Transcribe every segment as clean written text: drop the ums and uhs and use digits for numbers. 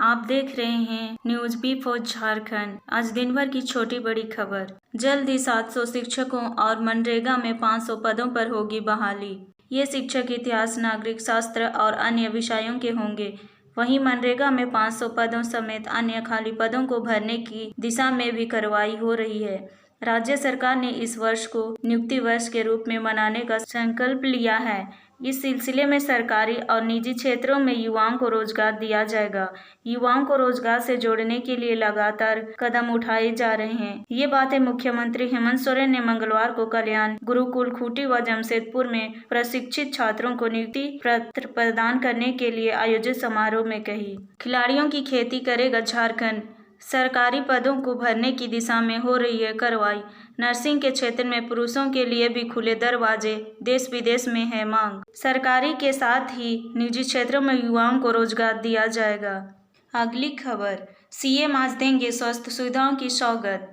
आप देख रहे हैं न्यूज बी4 झारखंड। आज दिन भर की छोटी बड़ी खबर। जल्द ही 700 शिक्षकों और मनरेगा में 500 पदों पर होगी बहाली। ये शिक्षक इतिहास, नागरिक शास्त्र और अन्य विषयों के होंगे। वहीं मनरेगा में 500 पदों समेत अन्य खाली पदों को भरने की दिशा में भी कार्रवाई हो रही है। राज्य सरकार ने इस वर्ष को नियुक्ति वर्ष के रूप में मनाने का संकल्प लिया है। इस सिलसिले में सरकारी और निजी क्षेत्रों में युवाओं को रोजगार दिया जाएगा। युवाओं को रोजगार से जोड़ने के लिए लगातार कदम उठाए जा रहे हैं। ये बातें मुख्यमंत्री हेमंत सोरेन ने मंगलवार को कल्याण, गुरुकुल, खूंटी व जमशेदपुर में प्रशिक्षित छात्रों को नियुक्ति पत्र प्रदान करने के लिए आयोजित समारोह में कही। खिलाड़ियों की खेती करेगा झारखंड। सरकारी पदों को भरने की दिशा में हो रही है कार्रवाई। नर्सिंग के क्षेत्र में पुरुषों के लिए भी खुले दरवाजे, देश विदेश में है मांग। सरकारी के साथ ही निजी क्षेत्रों में युवाओं को रोजगार दिया जाएगा। अगली खबर, सीएम आज देंगे स्वास्थ्य सुविधाओं की सौगात।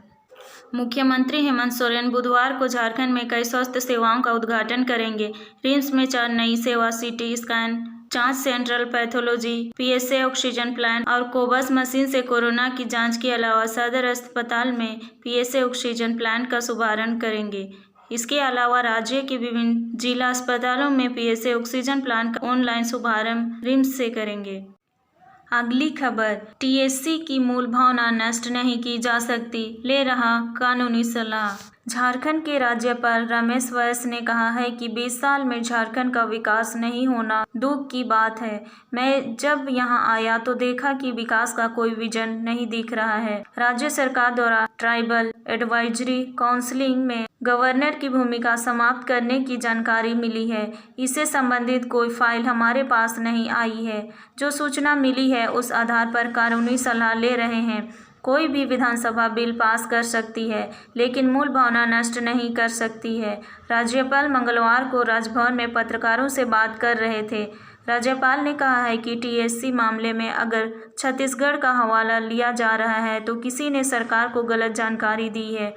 मुख्यमंत्री हेमंत सोरेन बुधवार को झारखंड में कई स्वास्थ्य सेवाओं का उद्घाटन करेंगे। रिम्स में 4 नई सेवा, सिटी स्कैन जांच, central pathology, PSA oxygen plant और कोबस मशीन से कोरोना की जांच के अलावा सदर अस्पताल में पीएसए ऑक्सीजन प्लांट का शुभारंभ करेंगे। इसके अलावा राज्य के विभिन्न जिला अस्पतालों में पीएसए ऑक्सीजन प्लांट का ऑनलाइन शुभारंभ रिम्स से करेंगे। अगली खबर, टीएससी की मूल भावना नष्ट नहीं की जा सकती, ले रहा कानूनी सलाह। झारखंड के राज्यपाल रमेश बैस ने कहा है कि 20 साल में झारखंड का विकास नहीं होना दुख की बात है। मैं जब यहां आया तो देखा कि विकास का कोई विजन नहीं दिख रहा है। राज्य सरकार द्वारा ट्राइबल एडवाइजरी काउंसिलिंग में गवर्नर की भूमिका समाप्त करने की जानकारी मिली है। इससे संबंधित कोई फाइल हमारे पास नहीं आई है। जो सूचना मिली है उस आधार पर कानूनी सलाह ले रहे हैं। कोई भी विधानसभा बिल पास कर सकती है, लेकिन मूल भावना नष्ट नहीं कर सकती है। राज्यपाल मंगलवार को राजभवन में पत्रकारों से बात कर रहे थे। राज्यपाल ने कहा है कि टीएससी मामले में अगर छत्तीसगढ़ का हवाला लिया जा रहा है तो किसी ने सरकार को गलत जानकारी दी है।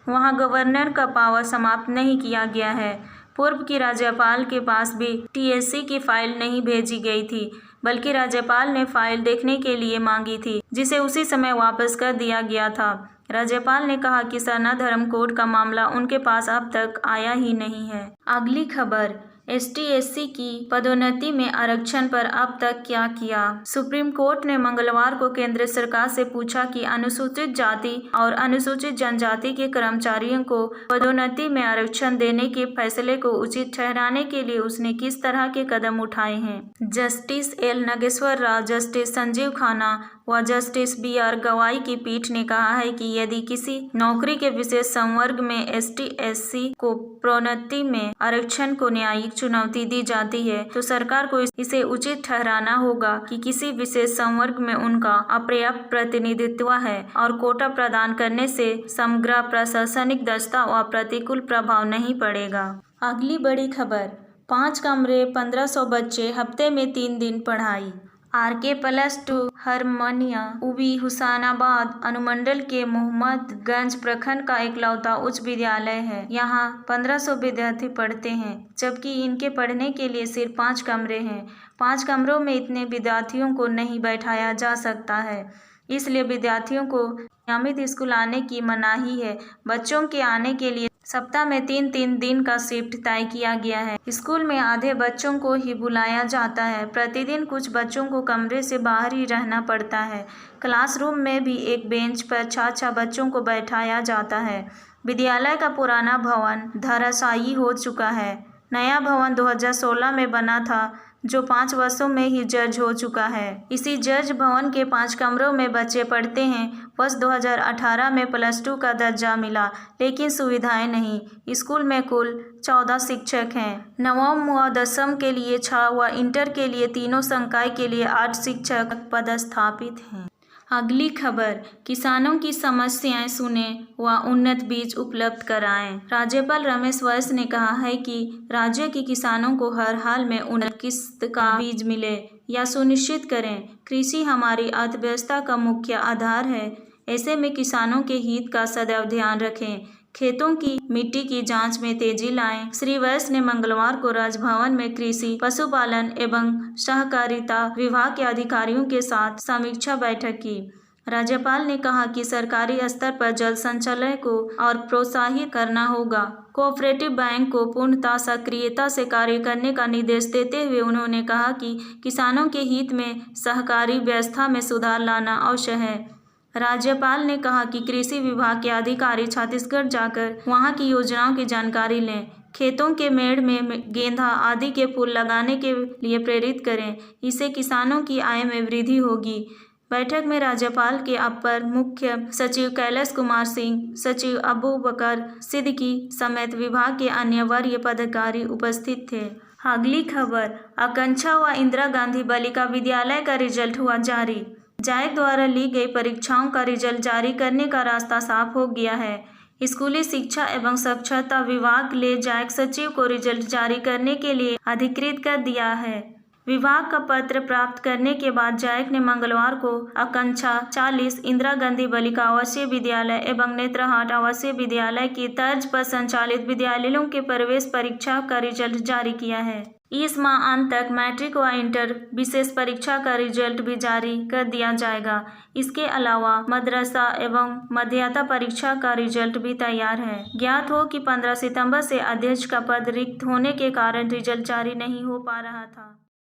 वहां गवर्नर का पावर समाप्त नहीं किया गया है। पूर्व की राज्यपाल के पास भी टीएससी की फाइल नहीं भेजी गई थी, बल्कि राज्यपाल ने फाइल देखने के लिए मांगी थी, जिसे उसी समय वापस कर दिया गया था। राज्यपाल ने कहा कि सरना धर्म कोड का मामला उनके पास अब तक आया ही नहीं है। अगली खबर, एसटी/एससी की पदोन्नति में आरक्षण पर अब तक क्या किया। सुप्रीम कोर्ट ने मंगलवार को केंद्र सरकार से पूछा कि अनुसूचित जाति और अनुसूचित जनजाति के कर्मचारियों को पदोन्नति में आरक्षण देने के फैसले को उचित ठहराने के लिए उसने किस तरह के कदम उठाए हैं। Justice L Nageswara Rao, justice Sanjiv Khanna व जस्टिस बी.आर. गवाई की पीठ ने कहा है कि यदि किसी नौकरी के विशेष संवर्ग में एसटी/एससी को प्रोन्नति में आरक्षण को न्यायिक चुनौती दी जाती है तो सरकार को इसे उचित ठहराना होगा कि किसी विशेष संवर्ग में उनका अपर्याप्त प्रतिनिधित्व है और कोटा प्रदान करने से समग्र प्रशासनिक दक्षता व प्रतिकूल प्रभाव नहीं पड़ेगा। अगली बड़ी खबर, 5 कमरे 1500 बच्चे, हफ्ते में 3 दिन पढ़ाई। RK+2 हरमनिया उबी हुसैनाबाद अनुमंडल के मोहम्मदगंज प्रखंड का इकलौता उच्च विद्यालय है। यहाँ 1500 विद्यार्थी पढ़ते हैं, जबकि इनके पढ़ने के लिए सिर्फ 5 कमरे हैं। 5 कमरों में इतने विद्यार्थियों को नहीं बैठाया जा सकता है, इसलिए विद्यार्थियों को नियमित स्कूल आने की मनाही है। बच्चों के आने के लिए सप्ताह में 3-3 दिन का शिफ्ट तय किया गया है। स्कूल में आधे बच्चों को ही बुलाया जाता है। प्रतिदिन कुछ बच्चों को कमरे से बाहर ही रहना पड़ता है। क्लासरूम में भी एक बेंच पर 6 बच्चों को बैठाया जाता है। विद्यालय का पुराना भवन धराशायी हो चुका है। नया भवन 2016 में बना था, जो 5 वर्षों में ही जर्ज हो चुका है। इसी जर्ज भवन के 5 कमरों में बच्चे पढ़ते हैं। वर्ष 2018 में +2 का दर्जा मिला, लेकिन सुविधाएं नहीं। स्कूल में कुल 14 शिक्षक हैं। नवम व दसम के लिए 6 व इंटर के लिए तीनों संकाय के लिए 8 शिक्षक पदस्थापित हैं। अगली खबर, किसानों की समस्याएं सुनें व उन्नत बीज उपलब्ध कराएं। राज्यपाल रमेश बैस ने कहा है कि राज्य के किसानों को हर हाल में उन्नत किस्म का बीज मिले, यह सुनिश्चित करें। कृषि हमारी अर्थव्यवस्था का मुख्य आधार है। ऐसे में किसानों के हित का सदैव ध्यान रखें। खेतों की मिट्टी की जांच में तेजी लाएं। श्री वैस ने मंगलवार को राजभवन में कृषि, पशुपालन एवं सहकारिता विभाग के अधिकारियों के साथ समीक्षा बैठक की। राज्यपाल ने कहा कि सरकारी स्तर पर जल संचय को और प्रोत्साहित करना होगा। कोऑपरेटिव बैंक को पूर्णतः सक्रियता से कार्य करने का निर्देश देते हुए उन्होंने कहा कि किसानों के हित में सहकारी व्यवस्था में सुधार लाना आवश्यक है। राज्यपाल ने कहा कि कृषि विभाग के अधिकारी छत्तीसगढ़ जाकर वहां की योजनाओं की जानकारी लें, खेतों के मेड़ में गेंदा आदि के फूल लगाने के लिए प्रेरित करें। इससे किसानों की आय में वृद्धि होगी। बैठक में राज्यपाल के अपर मुख्य सचिव कैलाश कुमार सिंह, सचिव अबूबकर सिद्दीकी समेत विभाग के अन्य वरीय पदाधिकारी उपस्थित थे। अगली खबर, आकांक्षा व इंदिरा गांधी बालिका विद्यालय का रिजल्ट हुआ जारी। जैक द्वारा ली गई परीक्षाओं का रिजल्ट जारी करने का रास्ता साफ हो गया है। स्कूली शिक्षा एवं साक्षरता विभाग ने जैक सचिव को रिजल्ट जारी करने के लिए अधिकृत कर दिया है। विभाग का पत्र प्राप्त करने के बाद जैक ने मंगलवार को आकांक्षा 40, इंदिरा गांधी बालिका आवासीय विद्यालय एवं नेत्रहाट आवासीय विद्यालय की तर्ज पर संचालित विद्यालयों के प्रवेश परीक्षा का रिजल्ट जारी किया है। इस माह अंत तक मैट्रिक व इंटर विशेष परीक्षा का रिजल्ट भी जारी कर दिया जाएगा। इसके अलावा मदरसा एवं मध्यता परीक्षा का रिजल्ट भी तैयार है। ज्ञात हो कि 15 सितंबर से अध्यक्ष का पद रिक्त होने के कारण रिजल्ट जारी नहीं हो पा रहा था।